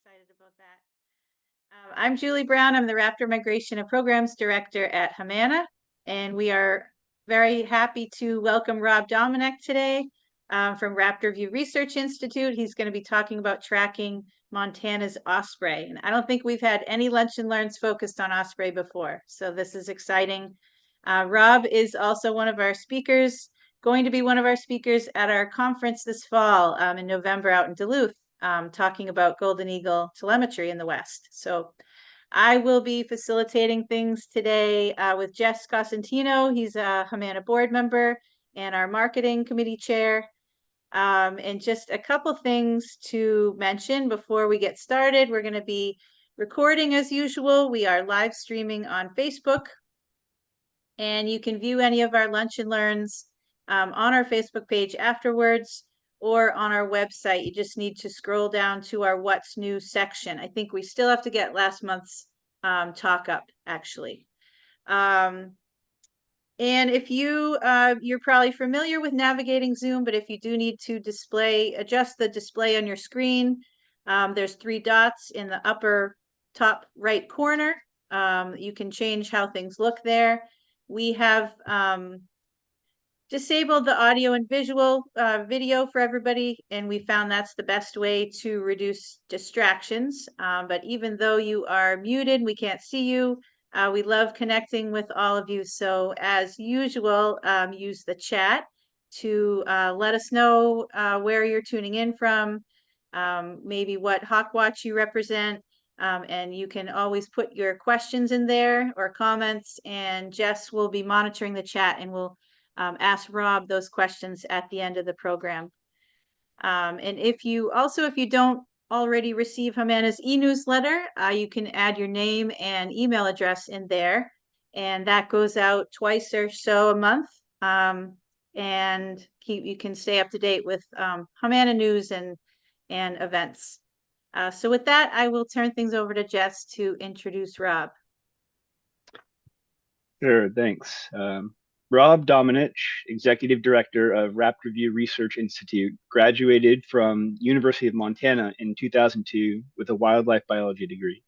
excited about that. I'm Julie Brown. I'm the Raptor Migration and Programs Director at HMANA, and we are very happy to welcome Rob Domenech today from Raptor View Research Institute. He's going to be talking about tracking Montana's osprey. And I don't think we've had any lunch and learns focused on osprey before, so this is exciting. Rob is also one of our speakers, going to be one of our speakers at our conference this fall in November out in Duluth, talking about golden eagle telemetry in the West. So I will be facilitating things today with Jess Cosentino. He's a HMANA board member and our marketing committee chair. And just a couple things to mention before we get started. We're going to be recording as usual. We are live streaming on Facebook, and you can view any of our lunch and learns on our Facebook page afterwards or on our website. You just need to scroll down to our What's New section. I think we still have to get last month's talk up, actually. And if you're probably familiar with navigating Zoom, but if you do need to adjust the display on your screen, there's 3 dots in the upper top right corner. You can change how things look there. We have disabled the audio and visual video for everybody, and we found that's the best way to reduce distractions. But even though you are muted, we can't see you. We love connecting with all of you. So as usual, use the chat to let us know where you're tuning in from, maybe what Hawkwatch you represent. And you can always put your questions in there or comments, and Jess will be monitoring the chat and will ask Rob those questions at the end of the program. And if you don't already receive HMANA's e-newsletter, you can add your name and email address in there, and that goes out twice or so a month. And you can stay up to date with HMANA news and events. So with that, I will turn things over to Jess to introduce Rob. Sure, thanks. Rob Domenech, Executive Director of Raptor View Research Institute, graduated from University of Montana in 2002 with a wildlife biology degree.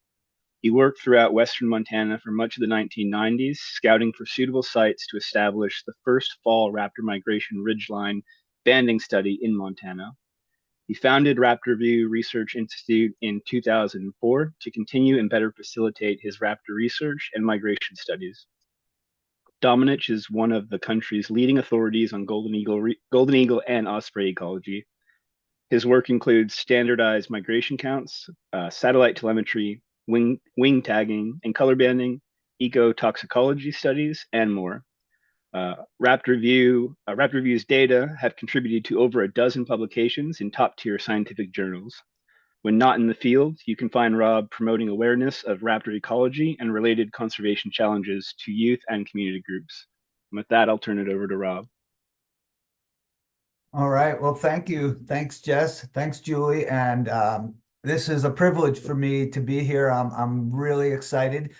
He worked throughout western Montana for much of the 1990s, scouting for suitable sites to establish the first fall raptor migration ridgeline banding study in Montana. He founded Raptor View Research Institute in 2004 to continue and better facilitate his raptor research and migration studies. Domenech is one of the country's leading authorities on golden eagle and osprey ecology. His work includes standardized migration counts, satellite telemetry, wing tagging, and color banding, ecotoxicology studies, and more. Raptor View's data have contributed to over a dozen publications in top-tier scientific journals. When not in the field, you can find Rob promoting awareness of raptor ecology and related conservation challenges to youth and community groups. And with that, I'll turn it over to Rob. All right. Well, thank you. Thanks, Jess. Thanks, Julie. And this is a privilege for me to be here. I'm really excited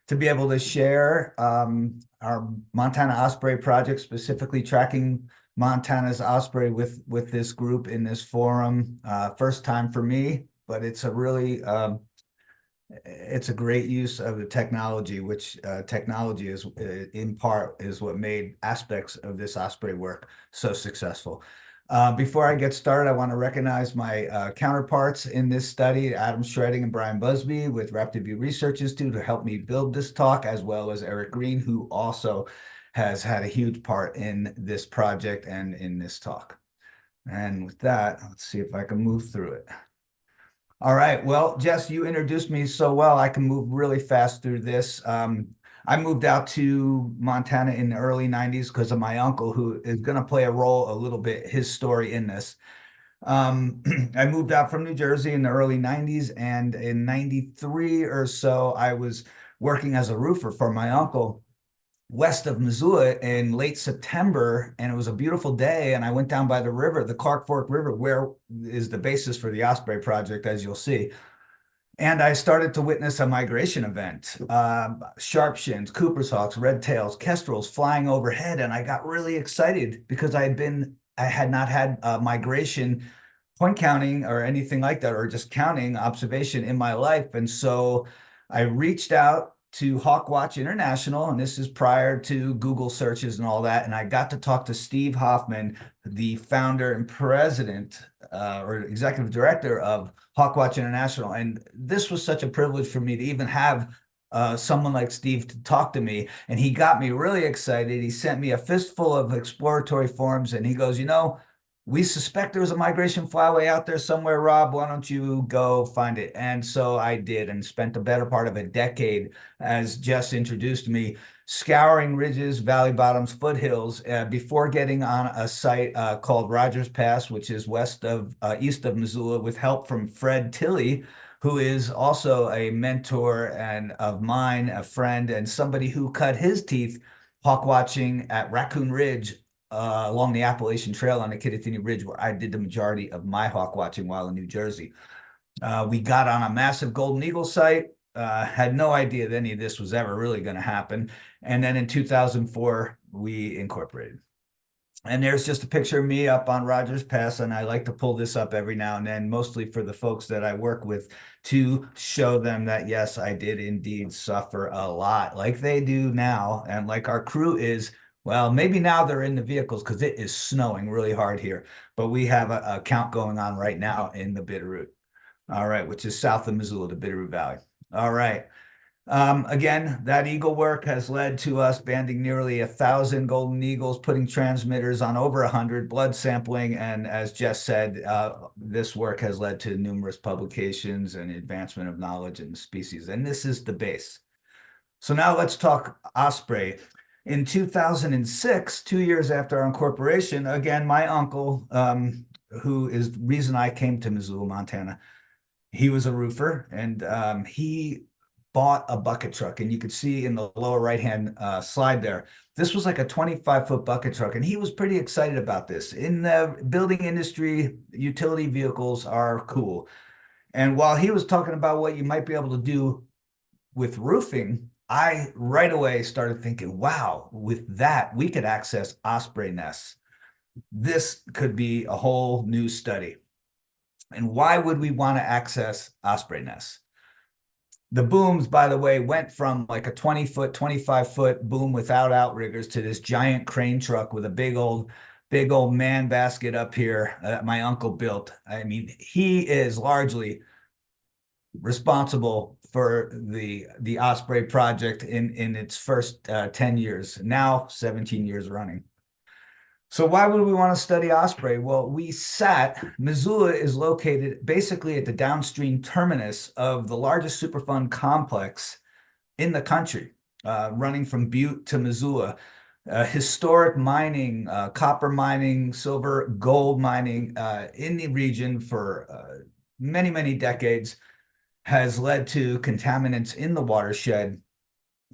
to be able to share our Montana Osprey Project, specifically tracking Montana's osprey with this group in this forum. First time for me, but it's a really it's a great use of the technology, which technology is in part is what made aspects of this osprey work so successful. Before I get started, I want to recognize my counterparts in this study, Adam Shredding and Brian Busby with Raptor View Research Institute, who helped me build this talk, as well as Eric Green, who also has had a huge part in this project and in this talk. And with that, let's see if I can move through it. All right. Well, Jess, you introduced me so well, I can move really fast through this. I moved out to Montana in the early 90s because of my uncle, who is going to play a role a little bit, his story in this. I moved out from New Jersey in the early 90s, and in 93 or so, I was working as a roofer for my uncle west of Missoula in late September, and it was a beautiful day, and I went down by the river, the Clark Fork River, where is the basis for the Osprey Project, as you'll see. And I started to witness a migration event, sharpshins, Cooper's hawks, red tails, kestrels flying overhead, and I got really excited because I had not had migration point counting or anything like that, or just counting observation in my life. And so I reached out to Hawkwatch International, and this is prior to Google searches and all that. And I got to talk to Steve Hoffman, the founder and president or executive director of Hawkwatch International. And this was such a privilege for me to even have someone like Steve to talk to me. And he got me really excited. He sent me a fistful of exploratory forms, and he goes, you know, we suspect there was a migration flyway out there somewhere, Rob. Why don't you go find it? And so I did, and spent the better part of a decade, as Jess introduced me, scouring ridges, valley bottoms, foothills before getting on a site called Rogers Pass, which is east of Missoula, with help from Fred Tilley, who is also a mentor and of mine, a friend, and somebody who cut his teeth hawk watching at Raccoon Ridge along the Appalachian Trail on the Kittatinny Ridge, where I did the majority of my hawk watching while in New Jersey. We got on a massive golden eagle site, had no idea that any of this was ever really going to happen. And then in 2004, we incorporated. And there's just a picture of me up on Rogers Pass, and I like to pull this up every now and then, mostly for the folks that I work with, to show them that, yes, I did indeed suffer a lot, like they do now, and like our crew is. Well, maybe now they're in the vehicles because it is snowing really hard here, but we have a count going on right now in the Bitterroot, all right, which is south of Missoula, the Bitterroot Valley. All right. Again, that eagle work has led to us banding nearly 1,000 golden eagles, putting transmitters on over 100, blood sampling, and as Jess said, this work has led to numerous publications and advancement of knowledge in the species, and this is the base. So now let's talk osprey. In 2006, 2 years after our incorporation, again, my uncle, who is the reason I came to Missoula, Montana, he was a roofer, and he bought a bucket truck. And you could see in the lower right-hand slide there, this was like a 25-foot bucket truck, and he was pretty excited about this. In the building industry, utility vehicles are cool. And while he was talking about what you might be able to do with roofing, I right away started thinking, wow, with that, we could access osprey nests. This could be a whole new study. And why would we want to access osprey nests? The booms, by the way, went from like a 20-foot, 25-foot boom without outriggers to this giant crane truck with a big old man basket up here that my uncle built. I mean, he is largely responsible for the Osprey project in its first 10 years, now 17 years running. So why would we want to study osprey? Well, Missoula is located basically at the downstream terminus of the largest Superfund complex in the country, running from Butte to Missoula. Historic mining, copper mining, silver, gold mining in the region for many, many decades has led to contaminants in the watershed,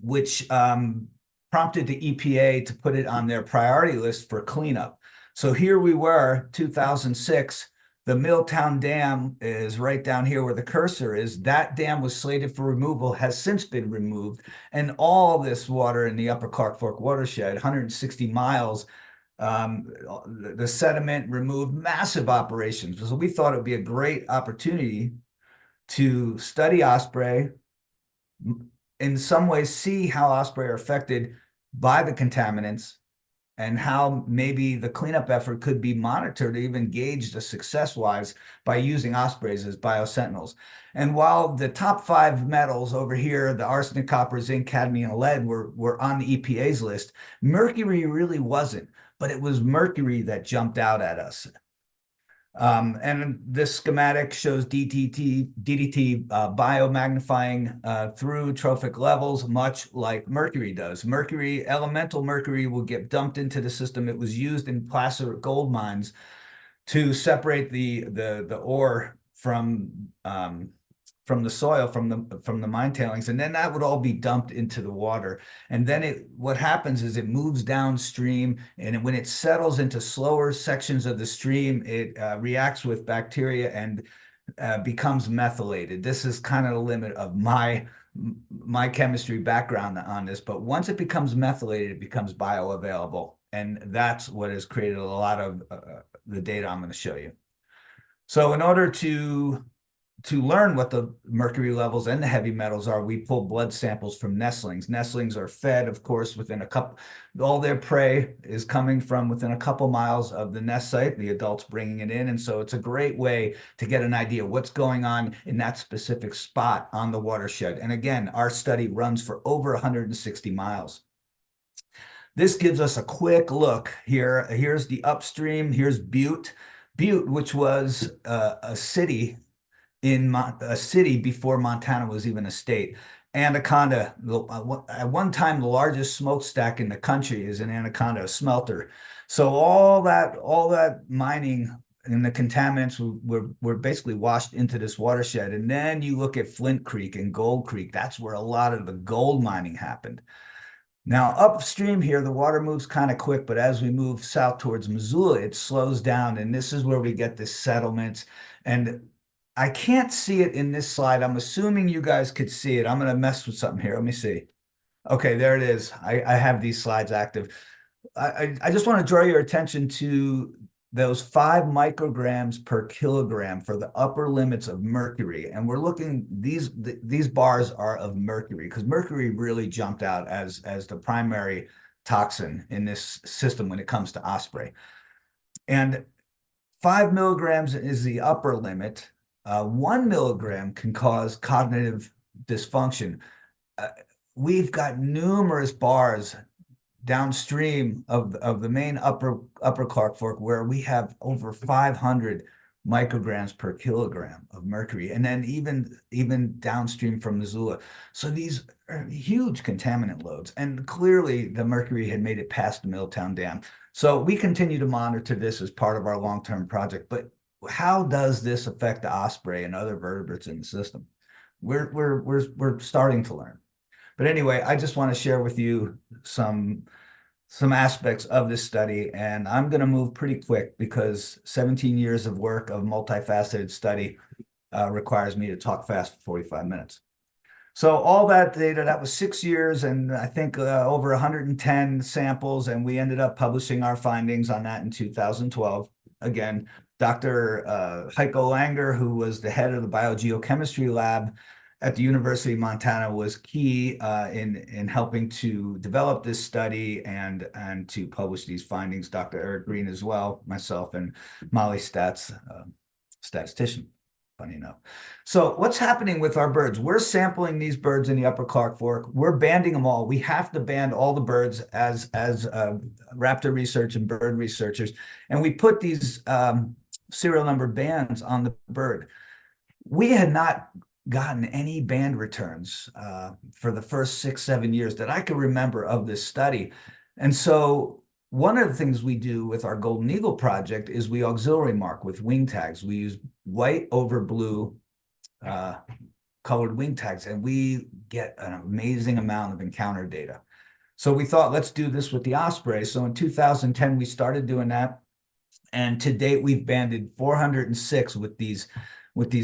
which prompted the EPA to put it on their priority list for cleanup. So here we were, 2006, the Milltown Dam is right down here where the cursor is. That dam was slated for removal, has since been removed, and all this water in the Upper Clark Fork watershed, 160 miles, the sediment removed, massive operations. So we thought it would be a great opportunity to study osprey, in some ways see how osprey are affected by the contaminants, and how maybe the cleanup effort could be monitored, even gauged success-wise by using ospreys as biosentinels. And while the top 5 metals over here, the arsenic, copper, zinc, cadmium, and lead were on the EPA's list, mercury really wasn't, but it was mercury that jumped out at us. And this schematic shows DDT biomagnifying through trophic levels, much like mercury does. Elemental mercury will get dumped into the system. It was used in placer gold mines to separate the ore from the soil, from the mine tailings, and then that would all be dumped into the water. And then what happens is it moves downstream, and when it settles into slower sections of the stream, it reacts with bacteria and becomes methylated. This is kind of the limit of my chemistry background on this, but once it becomes methylated, it becomes bioavailable, and that's what has created a lot of the data I'm going to show you. So in order to learn what the mercury levels and the heavy metals are, we pull blood samples from nestlings. Nestlings are fed, of course, within a couple, all their prey is coming from within a couple miles of the nest site, the adults bringing it in. And so it's a great way to get an idea what's going on in that specific spot on the watershed. And again, our study runs for over 160 miles. This gives us a quick look here. Here's the upstream. Here's Butte. Butte, which was a city before Montana was even a state. Anaconda, at one time, the largest smokestack in the country is an Anaconda smelter. So all that mining and the contaminants were basically washed into this watershed. And then you look at Flint Creek and Gold Creek. That's where a lot of the gold mining happened. Now, upstream here, the water moves kind of quick, but as we move south towards Missoula, it slows down. And this is where we get the settlements. And I can't see it in this slide. I'm assuming you guys could see it. I'm going to mess with something here. Let me see. Okay, there it is. I have these slides active. I just want to draw your attention to those 5 micrograms per kilogram for the upper limits of mercury. And we're looking, these bars are of mercury, because mercury really jumped out as the primary toxin in this system when it comes to osprey. And 5 milligrams is the upper limit. 1 milligram can cause cognitive dysfunction. We've got numerous bars downstream of the main upper Clark Fork where we have over 500 micrograms per kilogram of mercury, and then even downstream from Missoula. So these are huge contaminant loads, and clearly the mercury had made it past the Middletown Dam. So we continue to monitor this as part of our long-term project. But how does this affect the osprey and other vertebrates in the system? We're starting to learn. But anyway, I just want to share with you some aspects of this study, and I'm going to move pretty quick because 17 years of work of multifaceted study requires me to talk fast for 45 minutes. So all that data, that was 6 years and I think over 110 samples, and we ended up publishing our findings on that in 2012. Again, Dr. Heiko Langer, who was the head of the biogeochemistry lab at the University of Montana, was key in helping to develop this study and to publish these findings. Dr. Eric Green as well, myself, and Molly Statz, statistician, funny enough. So what's happening with our birds? We're sampling these birds in the Upper Clark Fork. We're banding them all. We have to band all the birds as raptor research and bird researchers. And we put these serial number bands on the bird. We had not gotten any band returns for the first 6-7 years that I can remember of this study. And so one of the things we do with our Golden Eagle project is we auxiliary mark with wing tags. We use white over blue colored wing tags, and we get an amazing amount of encounter data. So we thought, let's do this with the osprey. So in 2010, we started doing that. And to date, we've banded 406 with these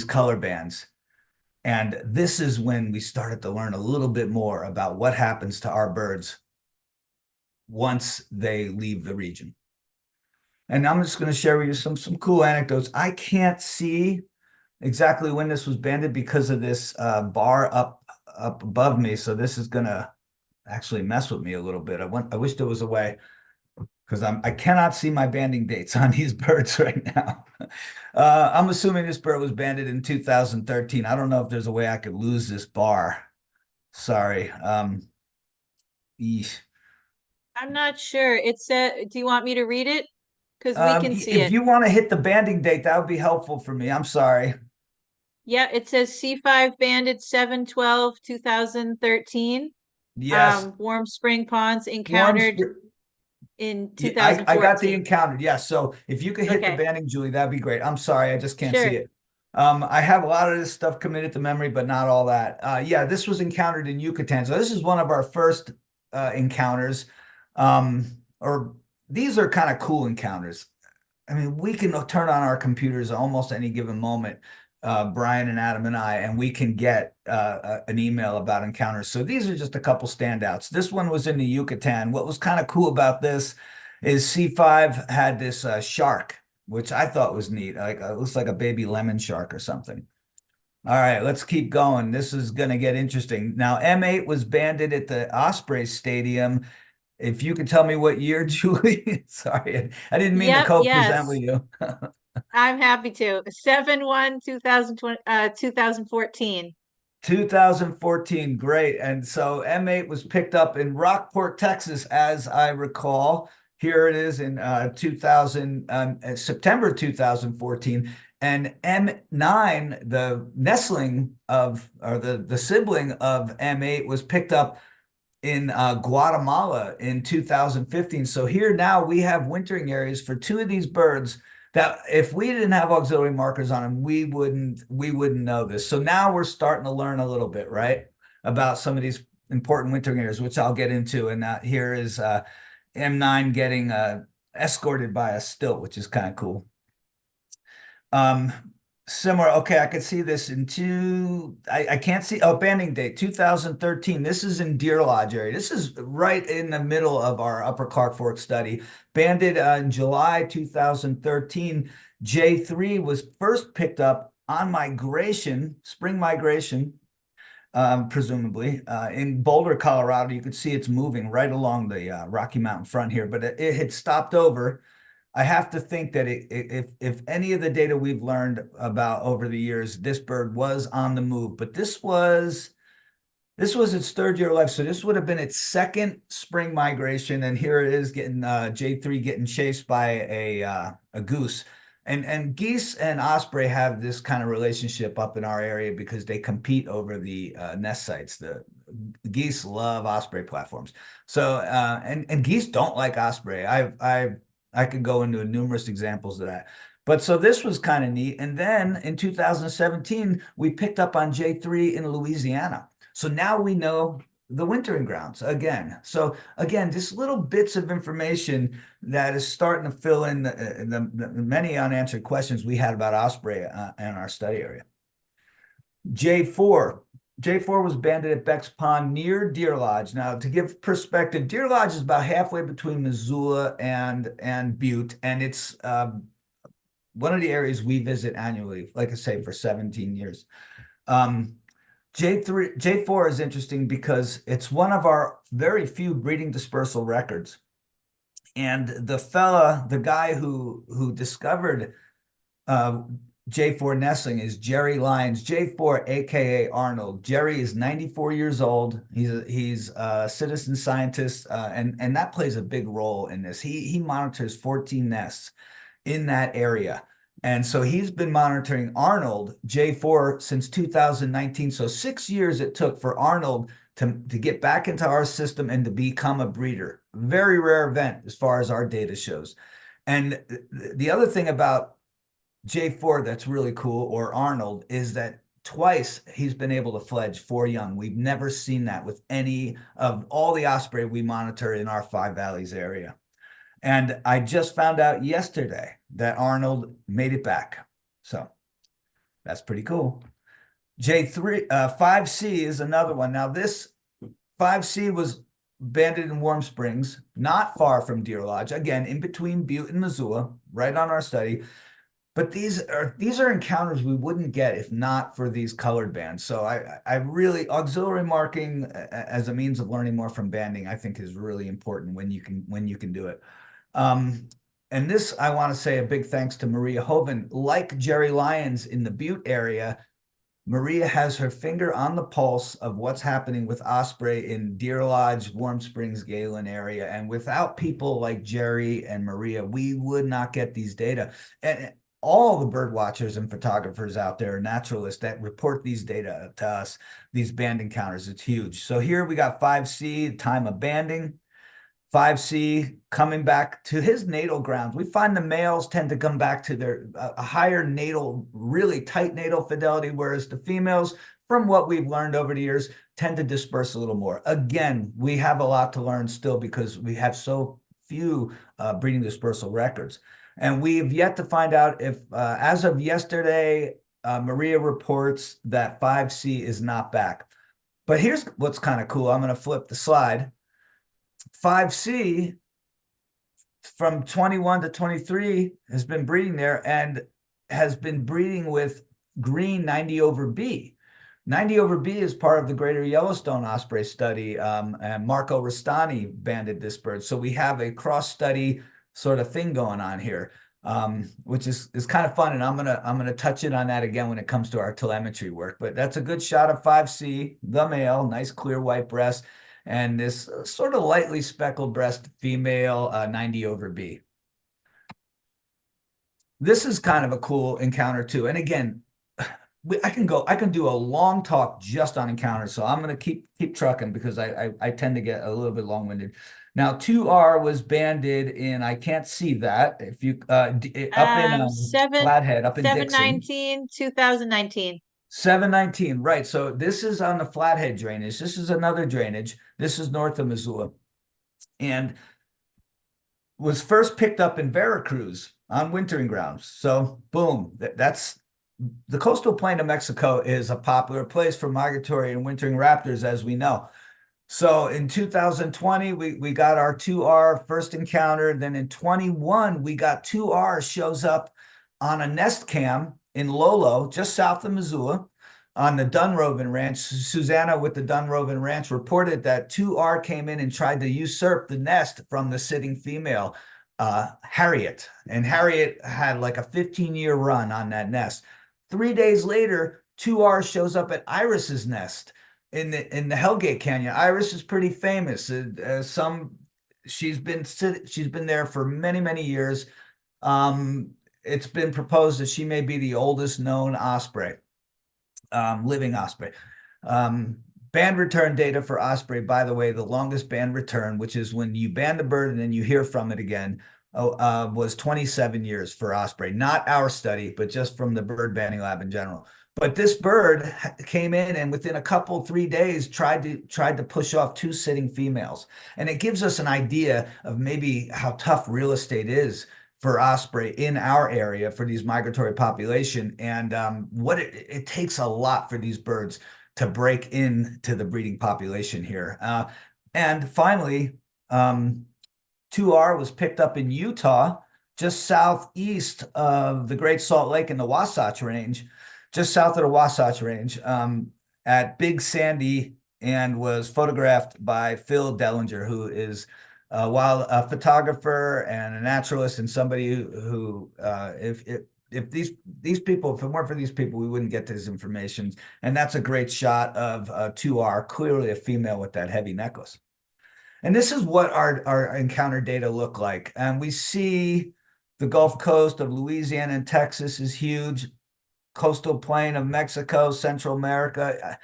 color bands. And this is when we started to learn a little bit more about what happens to our birds once they leave the region. And I'm just going to share with you some cool anecdotes. I can't see exactly when this was banded because of this bar up above me. So this is going to actually mess with me a little bit. I wish there was a way, because I cannot see my banding dates on these birds right now. I'm assuming this bird was banded in 2013. I don't know if there's a way I could lose this bar. Sorry. Eesh. I'm not sure. It said, do you want me to read it? Because we can see it. If you want to hit the banding date, that would be helpful for me. I'm sorry. Yeah, it says C5 banded 7/12/2013. Yes. Warm spring ponds encountered in 2014. I got the encountered. Yes. So if you could hit the Okay. banding, Julie, that'd be great. I'm sorry. I just can't Sure. see it. I have a lot of this stuff committed to memory, but not all that. Yeah, this was encountered in Yucatan. So this is one of our first encounters. Or these are kind of cool encounters. I mean, we can turn on our computers almost any given moment, Brian and Adam and I, and we can get an email about encounters. So these are just a couple standouts. This one was in the Yucatan. What was kind of cool about this is C5 had this shark which I thought was neat. Like it looks like a baby lemon shark or something. All right, let's keep going. This is going to get interesting. Now, M8 was banded at the Osprey Stadium. If you could tell me what year, Julie. Sorry, I didn't mean to Yep, co-present with yes. you. I'm happy to. 7/1, 2020, 2014. 2014, great. And so M8 was picked up in Rockport, Texas, as I recall. Here it is in 2000, September 2014. And M9, the nestling of, or the sibling of M8, was picked up in Guatemala in 2015. So here now we have wintering areas for two of these birds that if we didn't have auxiliary markers on them, we wouldn't know this. So now we're starting to learn a little bit, right, about some of these important wintering areas, which I'll get into. And here is M9 getting escorted by a stilt, which is kind of cool. Um, Similar. Okay, I could see this in I can't see. Oh, banding date 2013. This is in Deer Lodge area. This is right in the middle of our Upper Clark Fork study. Banded in July 2013. J3 was first picked up on migration, spring migration, presumably in Boulder, Colorado. You could see it's moving right along the Rocky Mountain front here, but it had stopped over. I have to think that if any of the data we've learned about over the years, this bird was on the move, but this was its third year of life, so this would have been its second spring migration, and here it is getting J3 getting chased by a goose, and geese and osprey have this kind of relationship up in our area because they compete over the nest sites. The geese love osprey platforms, so and geese don't like osprey. I could go into numerous examples of that. But so this was kind of neat. And then in 2017, we picked up on J3 in Louisiana. So now we know the wintering grounds again. So again, just little bits of information that is starting to fill in the many unanswered questions we had about osprey in our study area. J4. J4 was banded at Beck's Pond near Deer Lodge. Now, to give perspective, Deer Lodge is about halfway between Missoula and Butte, and it's one of the areas we visit annually, like I say, for 17 years. J4 is interesting because it's one of our very few breeding dispersal records. And the guy who discovered J4 nestling is Jerry Lyons, J4, aka Arnold. Jerry is 94 years old. He's a citizen scientist, and that plays a big role in this. He monitors 14 nests in that area. And so he's been monitoring Arnold J4 since 2019. So 6 years it took for Arnold to get back into our system and to become a breeder. Very rare event as far as our data shows. And the other thing about J4 that's really cool, or Arnold, is that twice he's been able to fledge 4 young. We've never seen that with any of all the osprey we monitor in our Five Valleys area. And I just found out yesterday that Arnold made it back. So that's pretty cool. J3, 5C is another one. Now this 5C was banded in Warm Springs, not far from Deer Lodge. Again, in between Butte and Missoula, right on our study. But these are encounters we wouldn't get if not for these colored bands. So I really, auxiliary marking as a means of learning more from banding, I think is really important when you can do it. And this, I want to say a big thanks to Maria Hoven. Like Jerry Lyons in the Butte area, Maria has her finger on the pulse of what's happening with osprey in Deer Lodge, Warm Springs, Galen area. And without people like Jerry and Maria, we would not get these data. And all the bird watchers and photographers out there, naturalists that report these data to us, these band encounters, it's huge. So here we got 5C, time of banding. 5C coming back to his natal grounds. We find the males tend to come back to their higher natal, really tight natal fidelity, whereas the females, from what we've learned over the years, tend to disperse a little more. Again, we have a lot to learn still because we have so few breeding dispersal records. And we have yet to find out if, as of yesterday, Maria reports that 5C is not back. But here's what's kind of cool. I'm going to flip the slide. 5C from 21 to 23 has been breeding there and has been breeding with green 90 over B. 90 over B is part of the Greater Yellowstone Osprey study, and Marco Rastani banded this bird. So we have a cross study sort of thing going on here, which is kind of fun. And I'm gonna touch it on that again when it comes to our telemetry work. But that's a good shot of 5C, the male, nice clear white breast, and this sort of lightly speckled breast female, 90 over B. This is kind of a cool encounter too. And again, I can do a long talk just on encounters. So I'm going to keep trucking because I tend to get a little bit long-winded. Now 2R was banded in, I can't see that. If you up in Flathead, up in Dixon. 7/19, 2019. 7/19, right. So this is on the Flathead drainage. This is another drainage. This is north of Missoula. And was first picked up in Veracruz on wintering grounds. So boom, that's the coastal plain of Mexico is a popular place for migratory and wintering raptors, as we know. So in 2020, we got our 2R first encounter. Then in 21, we got 2R shows up on a nest cam in Lolo, just south of Missoula, on the Dunrovin Ranch. Susanna with the Dunrovin Ranch reported that 2R came in and tried to usurp the nest from the sitting female, Harriet. And Harriet had like a 15-year run on that nest. 3 days later, 2R shows up at Iris's nest in the Hellgate Canyon. Iris is pretty famous. She's been there for many years. It's been proposed that she may be the oldest known osprey, living osprey. Band return data for osprey, by the way, the longest band return, which is when you ban the bird and then you hear from it again, was 27 years for osprey. Not our study, but just from the bird banding lab in general. But this bird came in and within 3 days tried to push off 2 sitting females. And it gives us an idea of maybe how tough real estate is for osprey in our area for these migratory population, and what it takes a lot for these birds to break into the breeding population here. And finally, 2R was picked up in Utah, just southeast of the Great Salt Lake in the Wasatch Range, just south of the Wasatch Range, at Big Sandy, and was photographed by Phil Dellinger, who is a photographer and a naturalist, and somebody who if these people, if it weren't for these people, we wouldn't get this information. And that's a great shot of 2R, clearly a female with that heavy necklace. And this is what our encounter data look like. And we see the Gulf Coast of Louisiana and Texas is huge. Coastal plain of Mexico, Central America.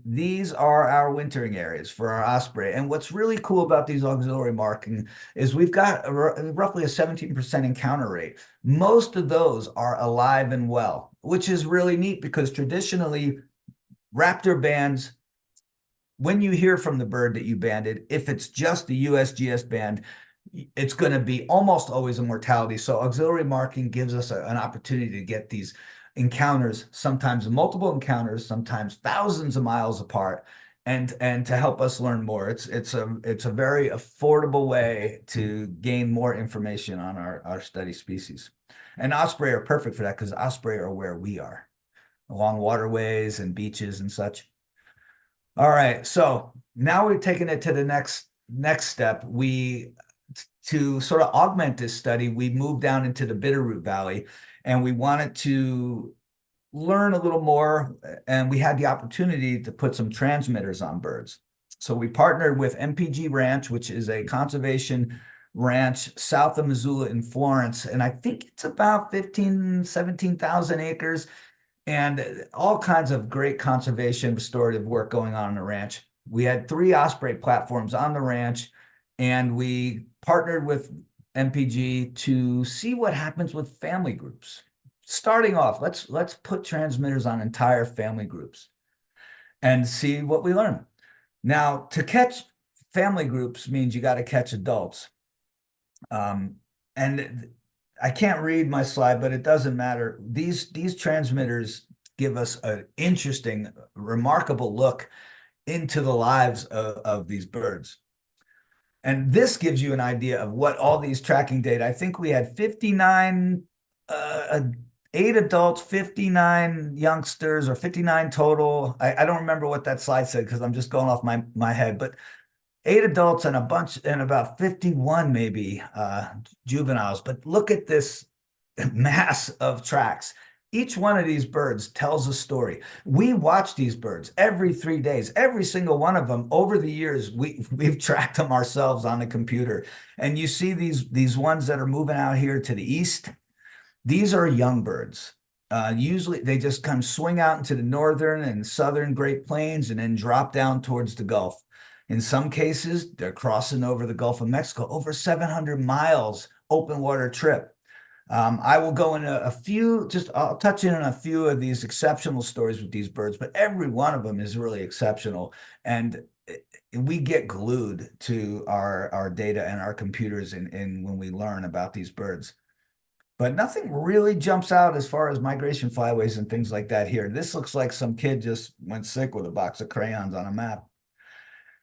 These are our wintering areas for our osprey. And what's really cool about these auxiliary marking is we've got roughly a 17% encounter rate. Most of those are alive and well, which is really neat because traditionally raptor bands, when you hear from the bird that you banded, if it's just the USGS band, it's going to be almost always a mortality. So auxiliary marking gives us an opportunity to get these encounters, sometimes multiple encounters, sometimes thousands of miles apart, and to help us learn more. It's a very affordable way to gain more information on our study species. And osprey are perfect for that because osprey are where we are, along waterways and beaches and such. All right, so now we've taken it to the next step. To sort of augment this study, we moved down into the Bitterroot Valley, and we wanted to learn a little more, and we had the opportunity to put some transmitters on birds. So we partnered with MPG Ranch, which is a conservation ranch south of Missoula in Florence, and I think it's about 17,000 acres, and all kinds of great conservation restorative work going on the ranch. We had 3 osprey platforms on the ranch, and we partnered with MPG to see what happens with family groups. Starting off, let's put transmitters on entire family groups and see what we learn. Now, to catch family groups means you got to catch adults. And I can't read my slide, but it doesn't matter. These transmitters give us an interesting, remarkable look into the lives of these birds. And this gives you an idea of what all these tracking data. I think we had 59, 8 adults, 59 youngsters, or 59 total. I don't remember what that slide said because I'm just going off my head, but 8 adults and a bunch, and about 51 maybe juveniles. But look at this mass of tracks. Each one of these birds tells a story. We watch these birds every 3 days. Every single one of them over the years, we've tracked them ourselves on the computer. And you see these ones that are moving out here to the east. These are young birds. Usually they just kind of swing out into the northern and southern Great Plains and then drop down towards the Gulf. In some cases, they're crossing over the Gulf of Mexico, over 700 miles open water trip. I will go into I'll touch in on a few of these exceptional stories with these birds, but every one of them is really exceptional. And we get glued to our data and our computers when we learn about these birds. But nothing really jumps out as far as migration flyways and things like that here. This looks like some kid just went sick with a box of crayons on a map.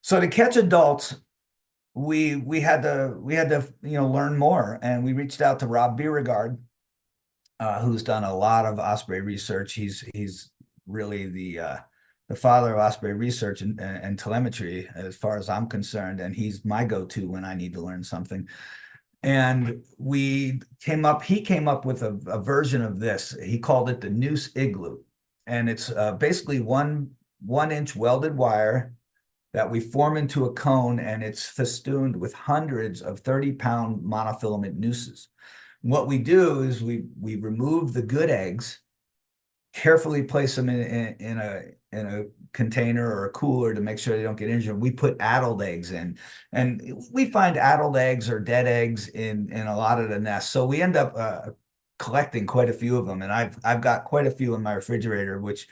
So to catch adults, we had to learn more, and we reached out to Rob Domenech, who's done a lot of osprey research. He's really the father of osprey research and telemetry, as far as I'm concerned, and he's my go-to when I need to learn something. And he came up with a version of this. He called it the noose igloo, and it's basically one inch welded wire that we form into a cone, and it's festooned with hundreds of 30-pound monofilament nooses. What we do is we remove the good eggs, carefully place them in a container or a cooler to make sure they don't get injured. We put addled eggs in, and we find addled eggs or dead eggs in a lot of the nests. So we end up collecting quite a few of them, and I've got quite a few in my refrigerator, which,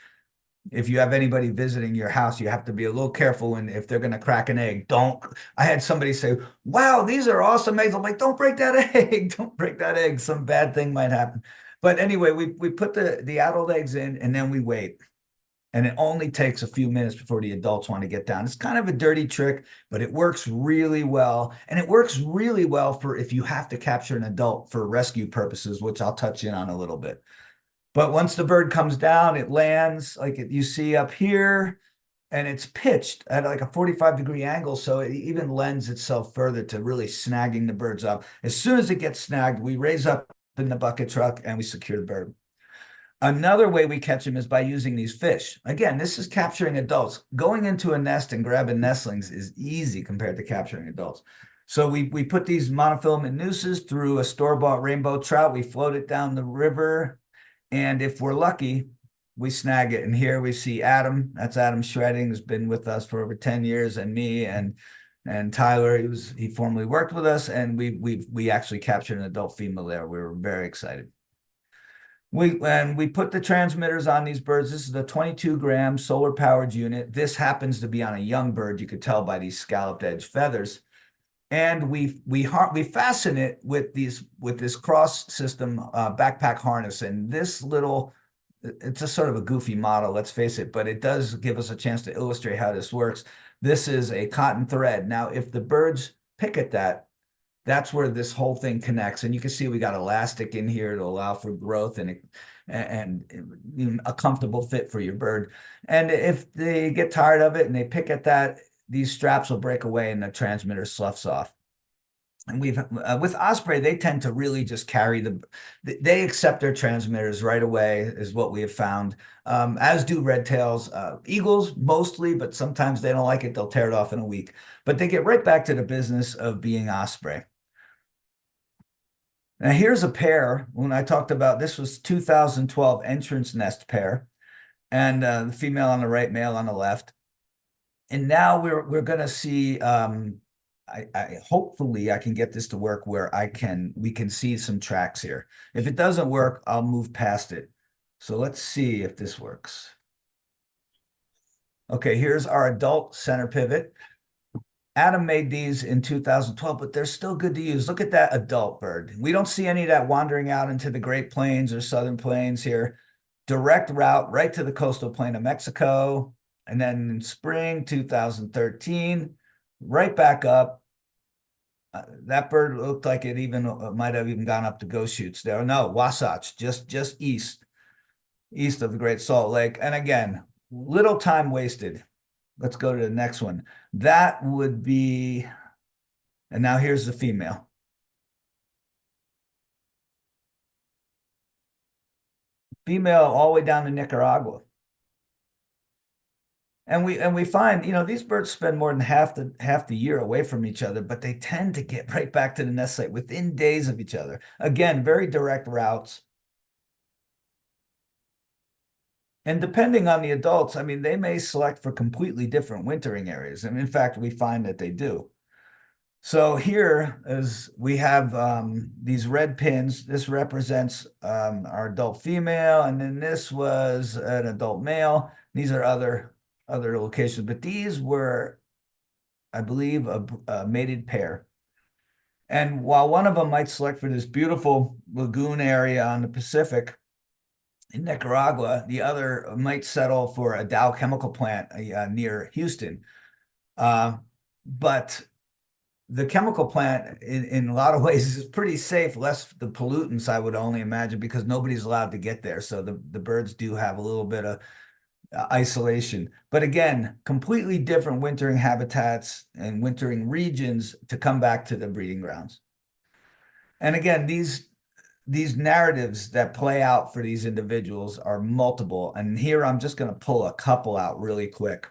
if you have anybody visiting your house, you have to be a little careful. And if they're going to crack an egg, I had somebody say, wow, these are awesome eggs. I'm like, don't break that egg. Don't break that egg. Some bad thing might happen. But anyway, we put the addled eggs in, and then we wait. And it only takes a few minutes before the adults want to get down. It's kind of a dirty trick, but it works really well. And it works really well for if you have to capture an adult for rescue purposes, which I'll touch in on a little bit. But once the bird comes down, it lands like you see up here, and it's pitched at like a 45-degree angle. So it even lends itself further to really snagging the birds up. As soon as it gets snagged, we raise up in the bucket truck and we secure the bird. Another way we catch them is by using these fish. Again, this is capturing adults. Going into a nest and grabbing nestlings is easy compared to capturing adults. So we put these monofilament nooses through a store-bought rainbow trout. We float it down the river. And if we're lucky, we snag it. And here we see Adam. That's Adam Shredding, who's been with us for over 10 years, and me and Tyler. He formerly worked with us, and we actually captured an adult female there. We were very excited. We put the transmitters on these birds. This is a 22-gram solar-powered unit. This happens to be on a young bird. You could tell by these scalloped edge feathers. And we fasten it with this cross system backpack harness. And it's a sort of a goofy model, let's face it, but it does give us a chance to illustrate how this works. This is a cotton thread. Now, if the birds pick at that, that's where this whole thing connects. And you can see we got elastic in here to allow for growth and a comfortable fit for your bird. And if they get tired of it and they pick at that, these straps will break away and the transmitter sloughs off. And with Osprey, they tend to really just carry they accept their transmitters right away, is what we have found, as do red tails. Eagles mostly, but sometimes they don't like it. They'll tear it off in a week. But they get right back to the business of being Osprey. Now here's a pair. When I talked about, this was 2012 entrance nest pair, and the female on the right, male on the left. And now we're going to see, hopefully I can get this to work where we can see some tracks here. If it doesn't work, I'll move past it. So let's see if this works. Okay, here's our adult center pivot. Adam made these in 2012, but they're still good to use. Look at that adult bird. We don't see any of that wandering out into the Great Plains or Southern Plains here. Direct route right to the coastal plain of Mexico. And then in spring 2013, right back up. That bird looked like it even might have even gone up to Ghost Chutes there. No, Wasatch, just east of the Great Salt Lake. And again, little time wasted. Let's go to the next one. That would be, and now here's the female. Female all the way down to Nicaragua. And we find, these birds spend more than half the year away from each other, but they tend to get right back to the nest site within days of each other. Again, very direct routes. And depending on the adults, I mean, they may select for completely different wintering areas. And in fact, we find that they do. So here is we have these red pins. This represents our adult female, and then this was an adult male. These are other locations, but these were, I believe, a mated pair. And while one of them might select for this beautiful lagoon area on the Pacific in Nicaragua, the other might settle for a Dow chemical plant near Houston. But the chemical plant in a lot of ways is pretty safe, less the pollutants, I would only imagine, because nobody's allowed to get there. So the birds do have a little bit of isolation. But again, completely different wintering habitats and wintering regions to come back to the breeding grounds. And again, these narratives that play out for these individuals are multiple. And here I'm just going to pull a couple out really quick.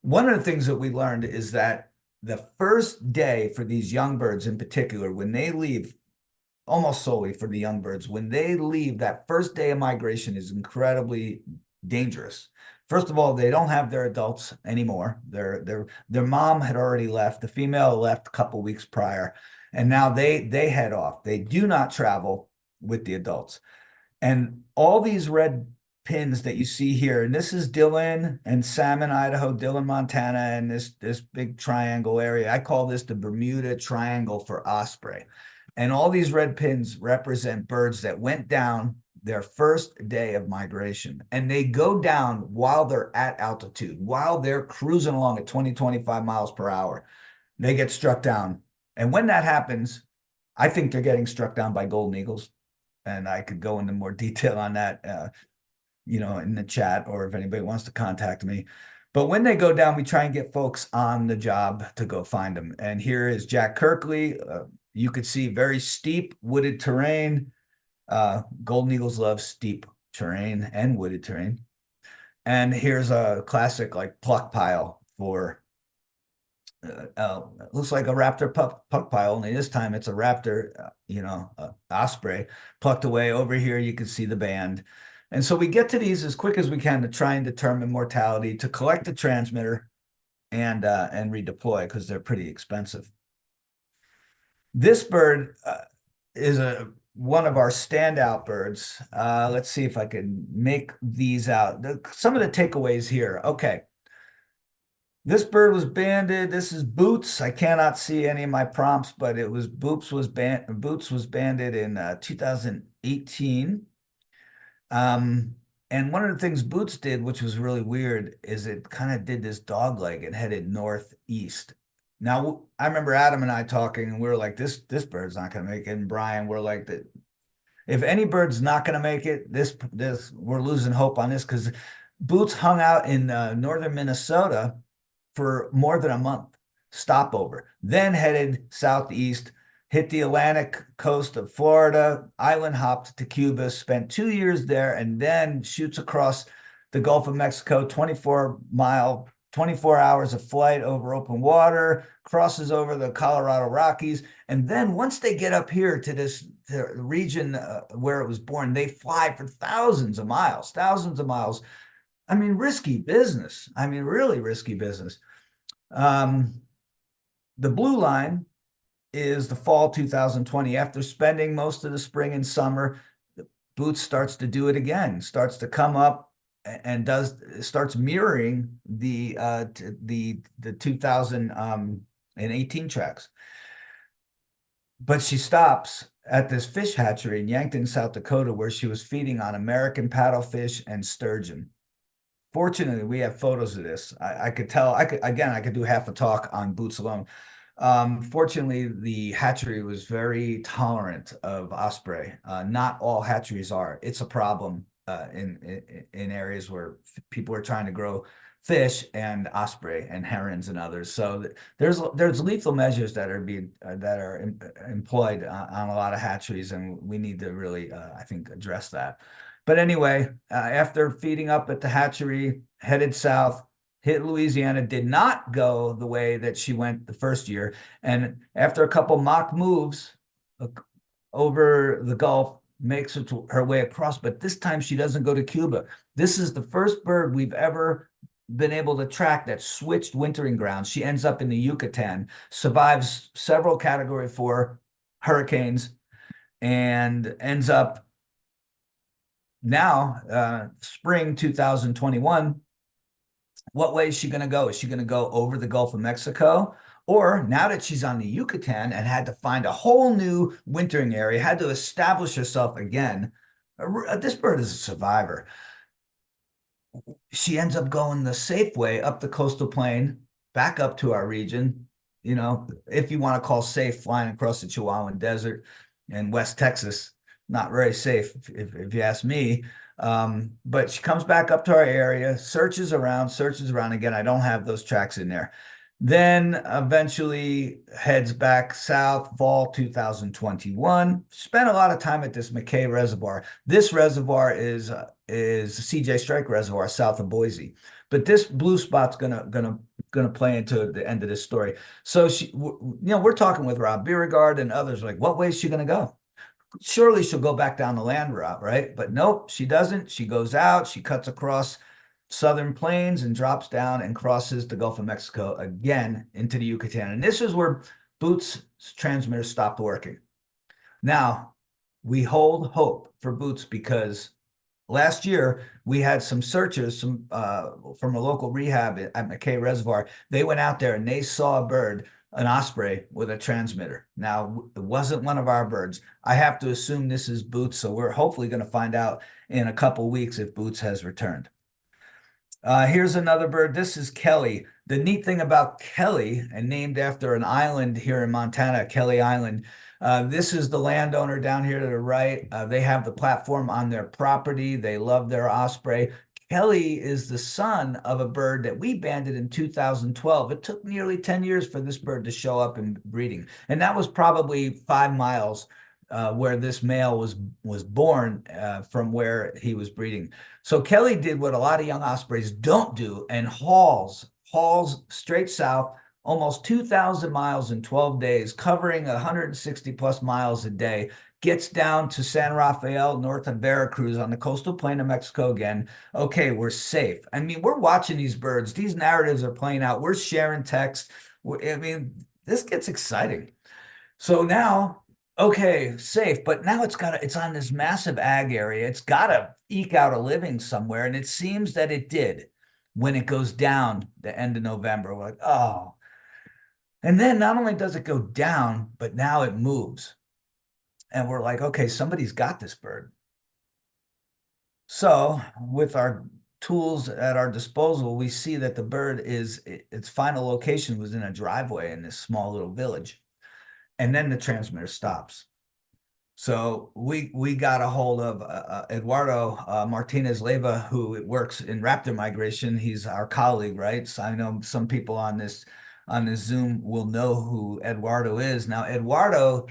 One of the things that we learned is that the first day for these young birds in particular, when they leave, almost solely for the young birds, when they leave, that first day of migration is incredibly dangerous. First of all, they don't have their adults anymore. Their mom had already left. The female left a couple weeks prior, and now they head off. They do not travel with the adults. And all these red pins that you see here, and this is Dillon and Salmon, Idaho, Dillon, Montana, and this big triangle area. I call this the Bermuda Triangle for osprey. And all these red pins represent birds that went down their first day of migration. And they go down while they're at altitude, while they're cruising along at 20, 25 miles per hour. They get struck down. And when that happens, I think they're getting struck down by golden eagles. And I could go into more detail on that, in the chat, or if anybody wants to contact me. But when they go down, we try and get folks on the job to go find them. And here is Jack Kirkley. You could see very steep wooded terrain. Golden eagles love steep terrain and wooded terrain. And here's a classic like pluck pile for, looks like a raptor pluck pile, only this time it's a raptor, osprey plucked away. Over here, you can see the band. And so we get to these as quick as we can to try and determine mortality, to collect the transmitter and redeploy, because they're pretty expensive. This bird is one of our standout birds. Let's see if I can make these out. Some of the takeaways here. Okay. This bird was banded. This is Boots. I cannot see any of my prompts, but it was Boots was banded in 2018. And one of the things Boots did, which was really weird, is it kind of did this dog leg and headed northeast. Now, I remember Adam and I talking, and we were like, this bird's not going to make it. And Brian, we're like, if any bird's not going to make it, this we're losing hope on this, because Boots hung out in northern Minnesota for more than a month, stopover, then headed southeast, hit the Atlantic coast of Florida, island hopped to Cuba, spent 2 years there, and then shoots across the Gulf of Mexico, 24 hours of flight over open water, crosses over the Colorado Rockies. And then once they get up here to this region where it was born, they fly for thousands of miles. I mean, risky business. I mean, really risky business. The blue line is the fall 2020. After spending most of the spring and summer, Boots starts to do it again, starts to come up and starts mirroring the 2018 tracks. But she stops at this fish hatchery in Yankton, South Dakota, where she was feeding on American paddlefish and sturgeon. Fortunately, we have photos of this. I could do half a talk on Boots alone. Fortunately, the hatchery was very tolerant of osprey. Not all hatcheries are. It's a problem in areas where people are trying to grow fish and osprey and herons and others. So there's lethal measures that are being employed on a lot of hatcheries, and we need to really I think address that. But anyway, after feeding up at the hatchery, headed south, hit Louisiana, did not go the way that she went the first year. And after a couple mock moves over the Gulf, makes her way across, but this time she doesn't go to Cuba. This is the first bird we've ever been able to track that switched wintering grounds. She ends up in the Yucatan, survives several Category 4 hurricanes, and ends up now, spring 2021. What way is she going to go? Is she going to go over the Gulf of Mexico? Or now that she's on the Yucatan and had to find a whole new wintering area, had to establish herself again, this bird is a survivor. She ends up going the safe way up the coastal plain, back up to our region. You know, if you want to call safe flying across the Chihuahuan Desert and West Texas, not very safe if you ask me. But she comes back up to our area, searches around again. I don't have those tracks in there. Then eventually heads back south, fall 2021. Spent a lot of time at this McKay Reservoir. This reservoir is CJ Strike Reservoir south of Boise. But this blue spot's gonna play into the end of this story. So she, we're talking with Rob Beauregard and others like, what way is she gonna go? Surely she'll go back down the land route, right? But nope, she doesn't. She goes out, she cuts across southern plains and drops down and crosses the Gulf of Mexico again into the Yucatan. And this is where Boots' transmitter stopped working. Now, we hold hope for Boots because last year we had some searchers from a local rehab at McKay Reservoir. They went out there and they saw a bird, an osprey with a transmitter. Now, it wasn't one of our birds. I have to assume this is Boots, so we're hopefully going to find out in a couple weeks if Boots has returned. Here's another bird. This is Kelly. The neat thing about Kelly, and named after an island here in Montana, Kelly Island, this is the landowner down here to the right. They have the platform on their property. They love their osprey. Kelly is the son of a bird that we banded in 2012. It took nearly 10 years for this bird to show up in breeding. And that was probably 5 miles where this male was born from where he was breeding. So Kelly did what a lot of young ospreys don't do and hauls straight south, almost 2,000 miles in 12 days, covering 160 plus miles a day, gets down to San Rafael, north of Veracruz on the coastal plain of Mexico again. Okay, we're safe. I mean, we're watching these birds. These narratives are playing out. We're sharing text. I mean, this gets exciting. So now, okay, safe, but now it's on this massive ag area. It's got to eke out a living somewhere. And it seems that it did when it goes down the end of November. We're like, oh. And then not only does it go down, but now it moves. And we're like, okay, somebody's got this bird. So with our tools at our disposal, we see that the bird its final location was in a driveway in this small little village. And then the transmitter stops. So we got a hold of Eduardo Martinez Leyva, who works in raptor migration. He's our colleague, right? So I know some people on this Zoom will know who Eduardo is. Now, Eduardo,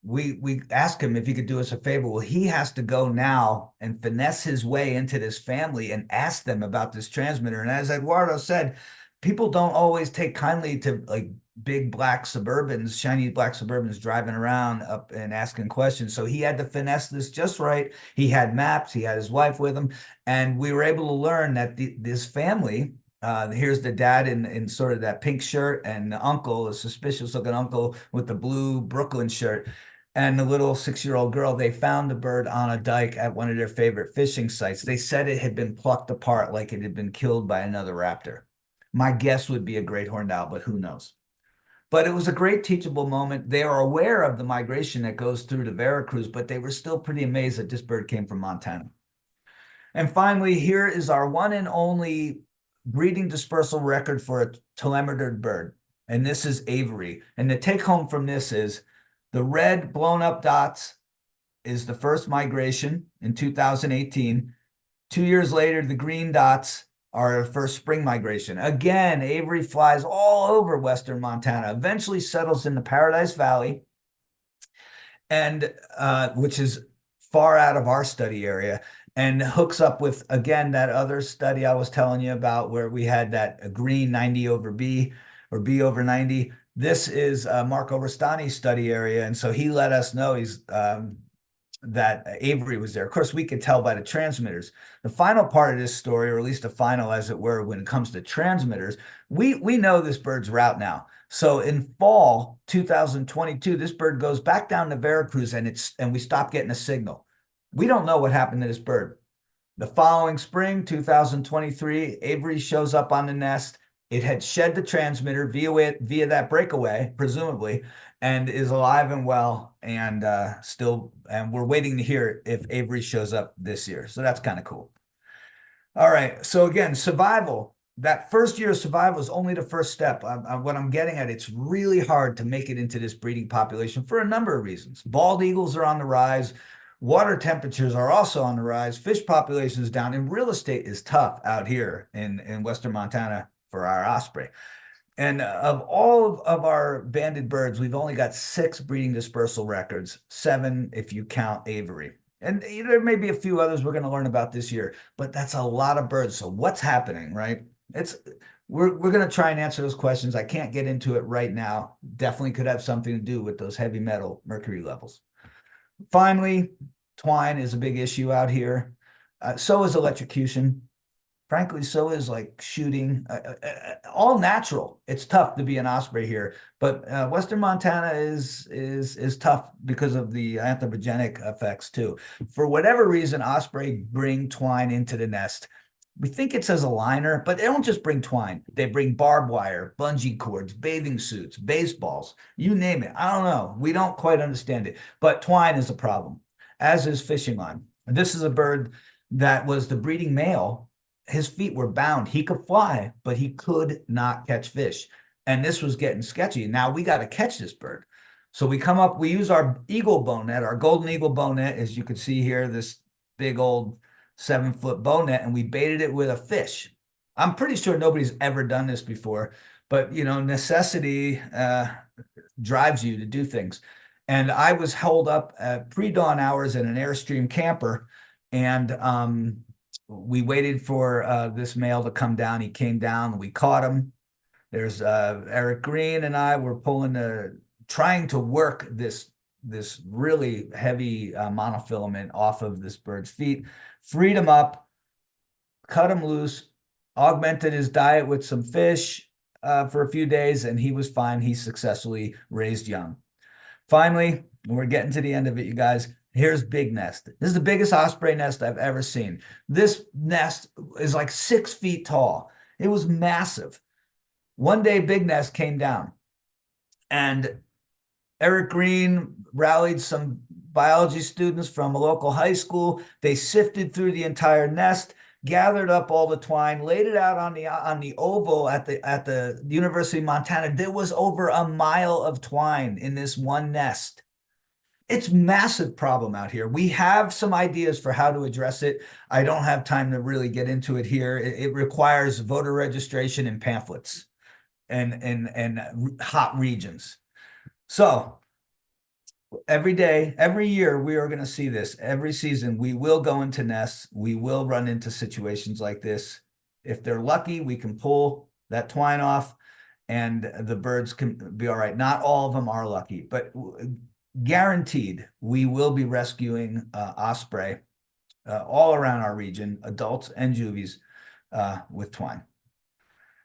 we asked him if he could do us a favor. Well, he has to go now and finesse his way into this family and ask them about this transmitter. And as Eduardo said, people don't always take kindly to like big black Suburbans, shiny black Suburbans driving around up and asking questions. So he had to finesse this just right. He had maps, he had his wife with him, and we were able to learn that this family, here's the dad in sort of that pink shirt, and the uncle, a suspicious looking uncle with the blue Brooklyn shirt, and the little 6-year-old girl. They found the bird on a dike at one of their favorite fishing sites. They said it had been plucked apart like it had been killed by another raptor. My guess would be a great horned owl, but who knows? But it was a great teachable moment. They are aware of the migration that goes through to Veracruz, but they were still pretty amazed that this bird came from Montana. And finally, here is our one and only breeding dispersal record for a telemetered bird. and this is Avery. And the take home from this is the red blown up dots is the first migration in 2018. 2 years later, the green dots are our first spring migration. Again, Avery flies all over western Montana, eventually settles in the Paradise Valley, and which is far out of our study area, and hooks up with, again, that other study I was telling you about where we had that green 90 over B or B over 90. This is Marco Rastani's study area, and so he let us know that Avery was there. Of course, we could tell by the transmitters. The final part of this story, or at least the final, as it were, when it comes to transmitters, we know this bird's route now. So in fall 2022, this bird goes back down to Veracruz, and we stop getting a signal. We don't know what happened to this bird. The following spring, 2023, Avery shows up on the nest. It had shed the transmitter via that breakaway, presumably, and is alive and well, and we're waiting to hear if Avery shows up this year. So that's kind of cool. All right. So again, survival. That first year of survival is only the first step. What I'm getting at, it's really hard to make it into this breeding population for a number of reasons. Bald eagles are on the rise. Water temperatures are also on the rise. Fish populations down, and real estate is tough out here in western Montana for our osprey. And of all of our banded birds, we've only got 6 breeding dispersal records, 7 if you count Avery. And there may be a few others we're going to learn about this year, but that's a lot of birds. So what's happening, right? We're going to try and answer those questions. I can't get into it right now. Definitely could have something to do with those heavy metal mercury levels. Finally, twine is a big issue out here. So is electrocution. Frankly, so is like shooting, all natural. It's tough to be an osprey here, but western Montana is tough because of the anthropogenic effects too. For whatever reason, osprey bring twine into the nest. We think it's as a liner, but they don't just bring twine. They bring barbed wire, bungee cords, bathing suits, baseballs, you name it. I don't know. We don't quite understand it, but twine is a problem, as is fishing line. This is a bird that was the breeding male. His feet were bound. He could fly, but he could not catch fish. And this was getting sketchy. Now we got to catch this bird. So we use our eagle bow net, our golden eagle bow net, as you can see here, this big old 7-foot bow net, and we baited it with a fish. I'm pretty sure nobody's ever done this before, but necessity drives you to do things. And I was held up at pre-dawn hours in an Airstream camper, and we waited for this male to come down. He came down, we caught him. There's Eric Green and I were trying to work this really heavy monofilament off of this bird's feet, freed him up, cut him loose, augmented his diet with some fish for a few days, and he was fine. He successfully raised young. Finally, we're getting to the end of it, you guys. Here's Big Nest. This is the biggest osprey nest I've ever seen. This nest is like 6 feet tall. It was massive. One day, Big Nest came down, and Eric Green rallied some biology students from a local high school. They sifted through the entire nest, gathered up all the twine, laid it out on the oval at the University of Montana. There was over a mile of twine in this one nest. It's a massive problem out here. We have some ideas for how to address it. I don't have time to really get into it here. It requires voter registration and pamphlets and hot regions. So every day, every year, we are going to see this. Every season, we will go into nests. We will run into situations like this. If they're lucky, we can pull that twine off and the birds can be all right. Not all of them are lucky, but guaranteed, we will be rescuing osprey all around our region, adults and juvies, with twine.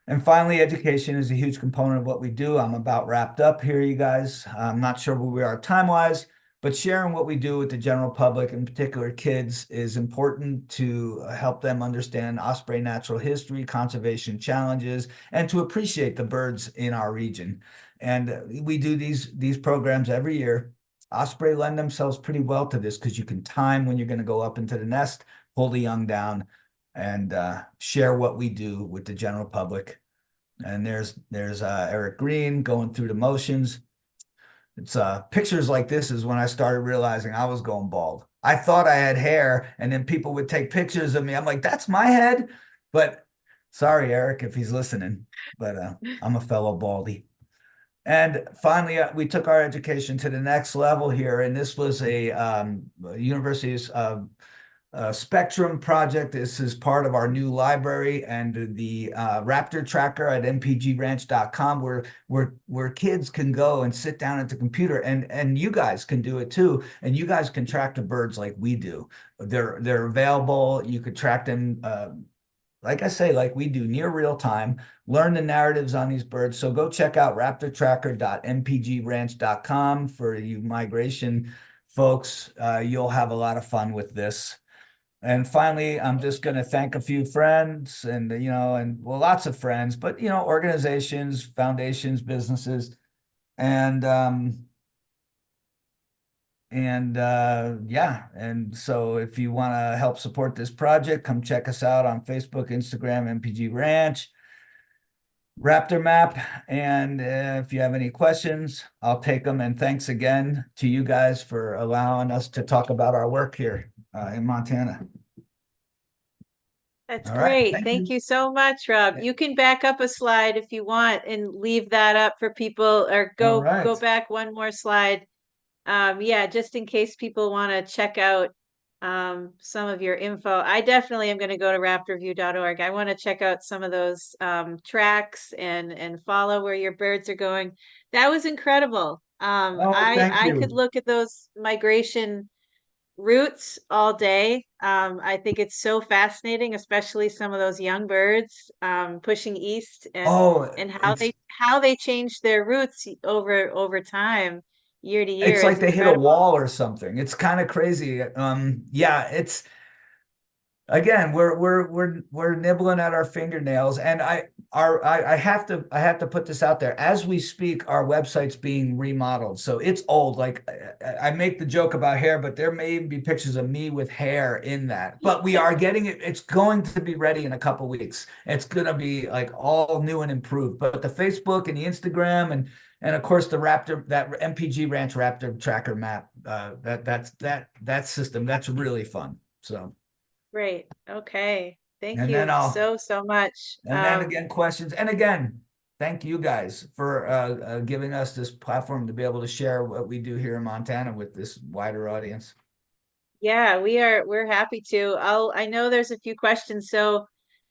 And finally, education is a huge component of what we do. I'm about wrapped up here, you guys. I'm not sure where we are time-wise, but sharing what we do with the general public, in particular kids, is important to help them understand osprey natural history, conservation challenges, and to appreciate the birds in our region. And we do these programs every year. Osprey lend themselves pretty well to this because you can time when you're going to go up into the nest, pull the young down, and share what we do with the general public. And there's Eric Green going through the motions. It's pictures like this is when I started realizing I was going bald. I thought I had hair, and then people would take pictures of me. I'm like, that's my head. But sorry, Eric, if he's listening, but I'm a fellow baldy. And finally, we took our education to the next level here, and this was a university's Spectrum project. This is part of our new library and the Raptor tracker at mpgranch.com, where kids can go and sit down at the computer, and you guys can do it too. And you guys can track the birds like we do. They're available. You could track them. Like I say, like we do, near real time, learn the narratives on these birds. So go check out raptortracker.mpgranch.com for you migration folks. You'll have a lot of fun with this. And finally, I'm just going to thank a few friends and, well, lots of friends, but, organizations, foundations, businesses, and yeah. And so if you want to help support this project, come check us out on Facebook, Instagram, MPG Ranch, Raptor Map. And if you have any questions, I'll take them. And thanks again to you guys for allowing us to talk about our work here in Montana. That's All right, great. Thank you. you so much, Rob. You can back up a slide if you want and leave that up for people, or All go right. back one more slide. Yeah, just in case people want to check out some of your info. I definitely am going to go to raptorview.org. I want to check out some of those tracks and follow where your birds are going. That was incredible. Oh, thank I could you. look at those migration routes all day. I think it's so fascinating, especially some of those young birds pushing east, Oh, and it's how they change their routes over time, year to it's year, like is they hit a incredible. wall or something. It's kind of crazy. Yeah, it's again, we're nibbling at our fingernails, and I have to put this out there. As we speak, our website's being remodeled, so it's old. Like I make the joke about hair, but there may even be pictures of me with hair in that. But we are getting it. It's going to be ready in a couple weeks. It's gonna be like all new and improved. But the Facebook and the Instagram and of course the Raptor, that MPG Ranch Raptor tracker map, that system, that's really fun. So. Great. Okay. Thank And then you I'll, so much. and then again, questions. And again, thank you guys for giving us this platform to be able to share what we do here in Montana with this wider audience. Yeah, we're happy to. I know there's a few questions, so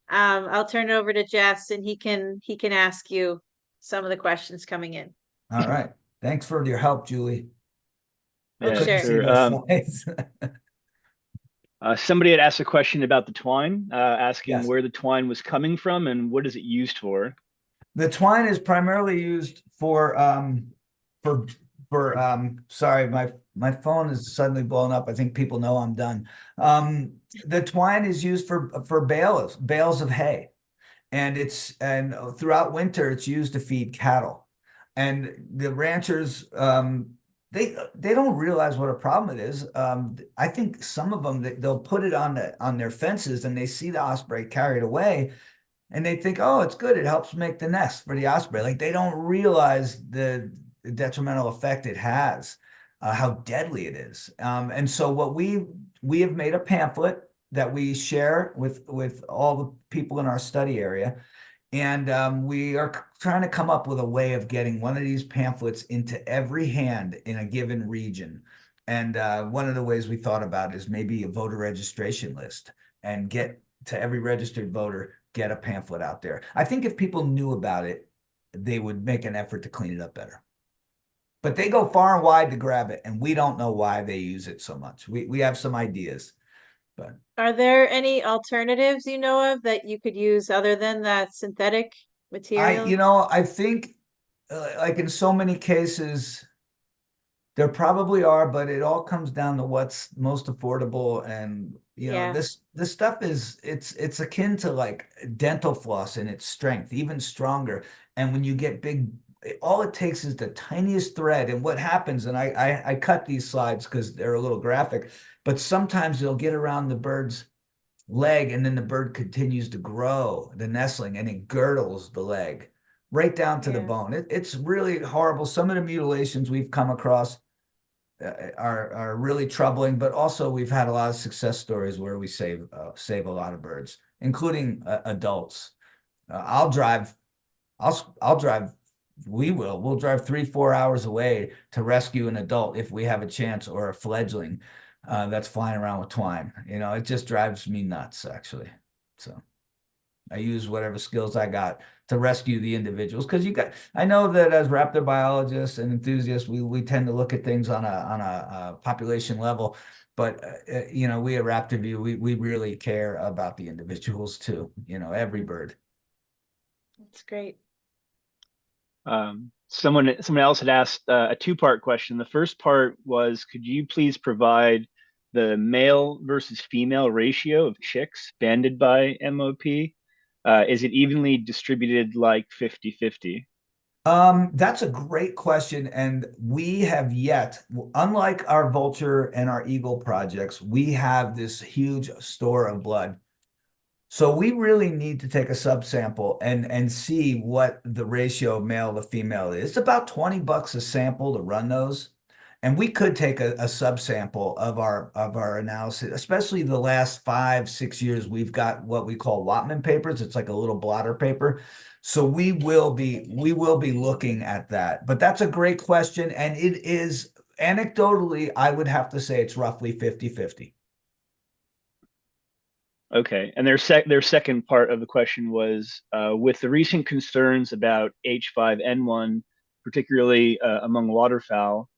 I'll turn it over to Jess, and he can ask you some of the questions coming in. All right. Thanks for your help, Julie. I Oh, Yeah, couldn't sure. see sure. those slides. Somebody had asked a question about the twine, asking Yes. where the twine was coming from and what is it used for? The twine is primarily used for sorry, my phone is suddenly blowing up. I think people know I'm done. The twine is used for bales of hay. And throughout winter it's used to feed cattle, and the ranchers they don't realize what a problem it is. I think some of them, they'll put it on their fences, and they see the osprey carried away, and they think, oh, it's good, it helps make the nest for the osprey. Like they don't realize the detrimental effect it has, how deadly it is. And so what we have made a pamphlet that we share with all the people in our study area, and we are trying to come up with a way of getting one of these pamphlets into every hand in a given region. And one of the ways we thought about is maybe a voter registration list, and get to every registered voter, get a pamphlet out there. I think if people knew about it, they would make an effort to clean it up better. But they go far and wide to grab it, and we don't know why they use it so much. We have some ideas, but Are there any alternatives you know of that you could use other than that synthetic material? I think like in so many cases, there probably are, but it all comes down to what's most affordable. And Yeah. this stuff it's akin to like dental floss in its strength, even stronger. And when you get big, all it takes is the tiniest thread. And what happens, and I cut these slides because they're a little graphic, but sometimes they'll get around the bird's leg, and then the bird continues to grow, the nestling, and it girdles the leg. right down to the Yeah. bone. It's really horrible. Some of the mutilations we've come across are really troubling, but also we've had a lot of success stories where we save a lot of birds, including adults. I'll drive. I'll drive. We'll drive 3-4 hours away to rescue an adult if we have a chance, or a fledgling that's flying around with twine. It just drives me nuts, actually. So I use whatever skills I got to rescue the individuals, because I know that as raptor biologists and enthusiasts, we tend to look at things on a population level, but we at Raptor View, we really care about the individuals too. Every bird. That's great. Someone else had asked a two-part question. The first part was, could you please provide the male versus female ratio of chicks banded by MOP? Is it evenly distributed, like 50-50? That's a great question. And we have yet, unlike our vulture and our eagle projects, we have this huge store of blood. So we really need to take a subsample and see what the ratio of male to female is. It's about $20 a sample to run those. And we could take a subsample of our analysis, especially the last 5-6 years. We've got what we call Whatman papers. It's like a little blotter paper. So we will be looking at that. But that's a great question. And it is, anecdotally, I would have to say it's roughly 50-50. Okay, and their second part of the question was, with the recent concerns about H5N1, particularly among waterfowl,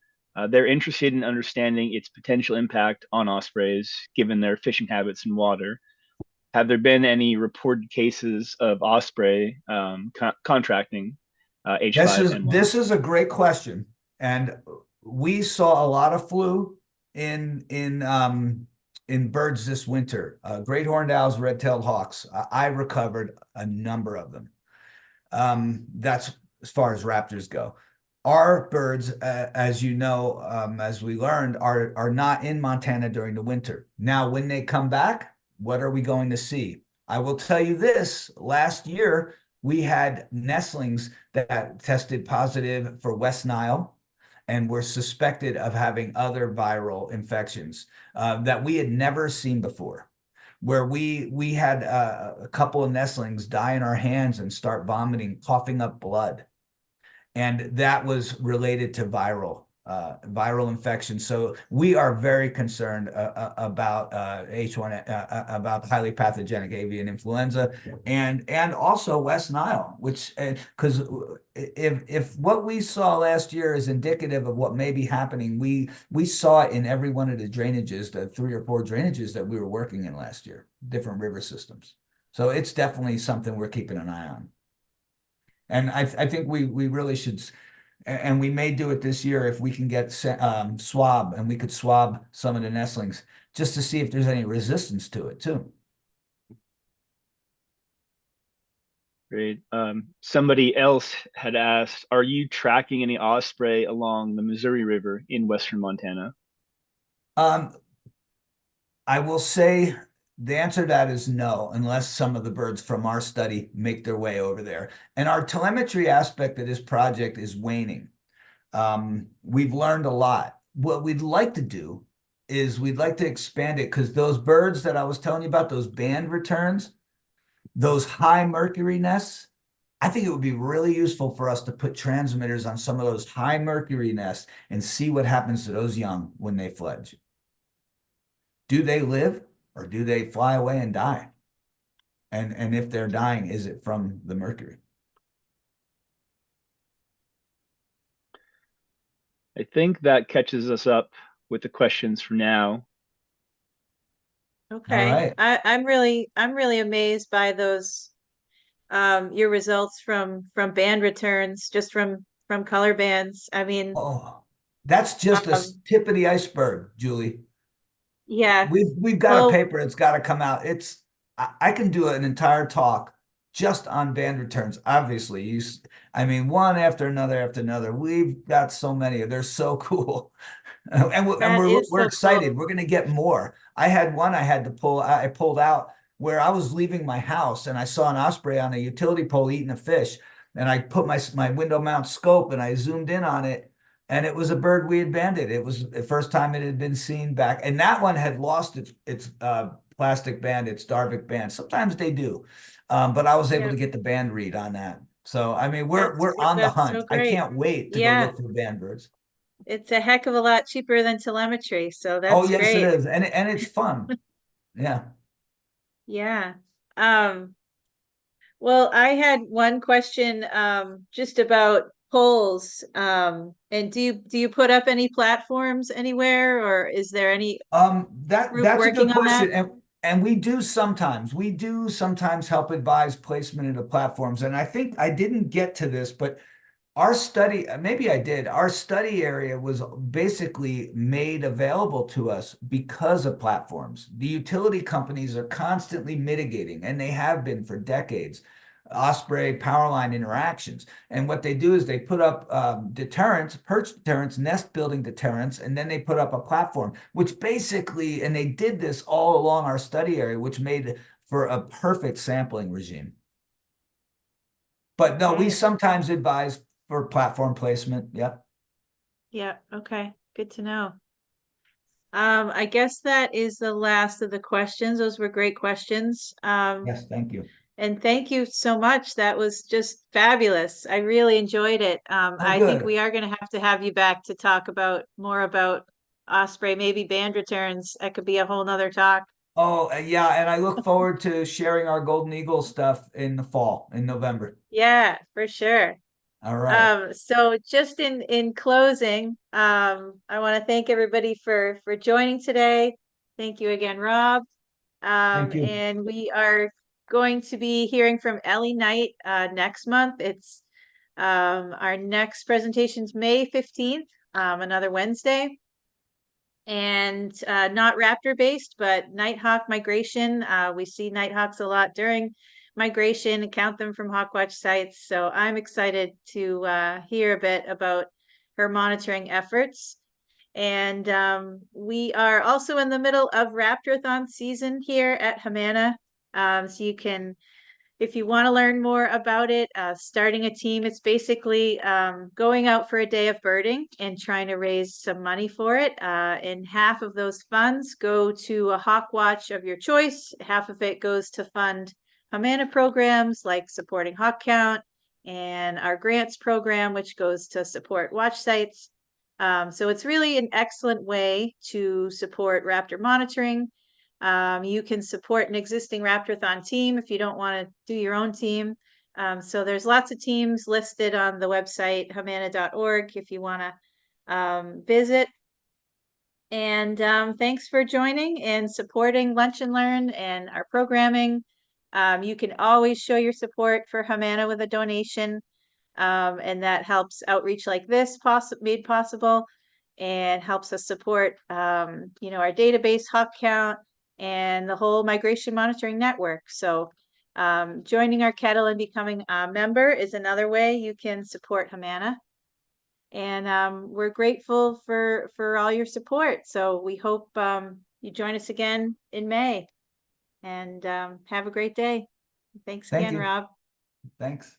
they're interested in understanding its potential impact on ospreys, given their fishing habits in water. Have there been any reported cases of osprey contracting H5N1? This is a great question, and we saw a lot of flu in birds this winter. Great horned owls, red-tailed hawks. I recovered a number of them. That's as far as raptors go. Our birds, as you know, as we learned, are not in Montana during the winter. Now, when they come back, what are we going to see? I will tell you this: last year we had nestlings that tested positive for West Nile and were suspected of having other viral infections that we had never seen before, where we had a couple of nestlings die in our hands and start vomiting, coughing up blood. And that was related to viral infection. So we are very concerned about about highly pathogenic avian influenza, and also West Nile, which, because if what we saw last year is indicative of what may be happening, we saw it in every one of the drainages, the 3 or 4 drainages that we were working in last year, different river systems. So it's definitely something we're keeping an eye on. And I think we really should, and we may do it this year if we can get swab, and we could swab some of the nestlings just to see if there's any resistance to it too. Great. Somebody else had asked, are you tracking any osprey along the Missouri River in western Montana? I will say the answer to that is no, unless some of the birds from our study make their way over there. And our telemetry aspect of this project is waning. We've learned a lot. What we'd like to do is we'd like to expand it, because those birds that I was telling you about, those band returns, those high mercury nests, I think it would be really useful for us to put transmitters on some of those high mercury nests and see what happens to those young when they fledge. Do they live, or do they fly away and die? And if they're dying, is it from the mercury? I think that catches us up with the questions for now. Okay. All right. I'm really amazed by those your results from band returns, just from color bands. I mean, Oh, that's just a tip of the iceberg, Julie. yeah. We've got a Well, paper that's got to come out. I can do an entire talk just on band returns. Obviously, I mean, one after another. We've got so many. They're so cool. And that is we're so excited. cool. We're going to get more. I had one I pulled out where I was leaving my house and I saw an osprey on a utility pole eating a fish. and I put my window mount scope and I zoomed in on it, and it was a bird we had banded. It was the first time it had been seen back, and that one had lost its plastic band, its Darvik band. Sometimes they do, but I was able to Yep. get the band read on that. So I mean, we're on the That's so hunt. I great. can't wait to go Yeah, look for band birds. it's a heck of a lot cheaper than telemetry, so Oh that's yes, it great. is, and it's fun. Yeah. Yeah. Um, well, I had one question just about polls. And do you put up any platforms anywhere, or is there any group That's a good working on that? question. And we do sometimes help advise placement into platforms. And I think I didn't get to this, but our study, maybe I did, our study area was basically made available to us because of platforms. The utility companies are constantly mitigating, and they have been for decades, Osprey power line interactions. And what they do is they put up deterrents, perch deterrents, nest building deterrents, and then they put up a platform, which basically, and they did this all along our study area, which made for a perfect sampling regime. But no, we Okay. sometimes advise for platform placement. Yep. Yeah, okay. Good to know. I guess that is the last of the questions. Those were great questions. Yes, thank you. And thank you so much. That was just fabulous. I really enjoyed it. Oh, I think good. we are going to have you back to talk about more about Osprey, maybe band returns. That could be a whole nother talk. Oh, yeah, and I look forward to sharing our Golden Eagle stuff in the fall, in November. Yeah, for sure. All right. So just in closing, I want to thank everybody for joining today. Thank you again, Rob. Thank you. And we are going to be hearing from Ellie Knight next month. It's our next presentation's May 15th, another Wednesday. And not raptor based, but nighthawk migration. We see nighthawks a lot during migration and count them from Hawkwatch sites. So I'm excited to hear a bit about her monitoring efforts. And we are also in the middle of Raptorathon season here at HMANA. So you can, if you want to learn more about it, starting a team, it's basically going out for a day of birding and trying to raise some money for it. And half of those funds go to a hawk watch of your choice. Half of it goes to fund HMANA programs like supporting hawk count, and our grants program, which goes to support watch sites. So it's really an excellent way to support raptor monitoring. You can support an existing Raptorathon team if you don't want to do your own team. So there's lots of teams listed on the website, HMANA.org, if you want to visit. And thanks for joining and supporting Lunch and Learn and our programming. You can always show your support for HMANA with a donation. And that helps outreach like this made possible, and helps us support our database hawk count and the whole migration monitoring network. So joining our kettle and becoming a member is another way you can support HMANA. And we're grateful for all your support. So we hope you join us again in May, and have a great day. Thanks Thank again, you. Rob. Thanks.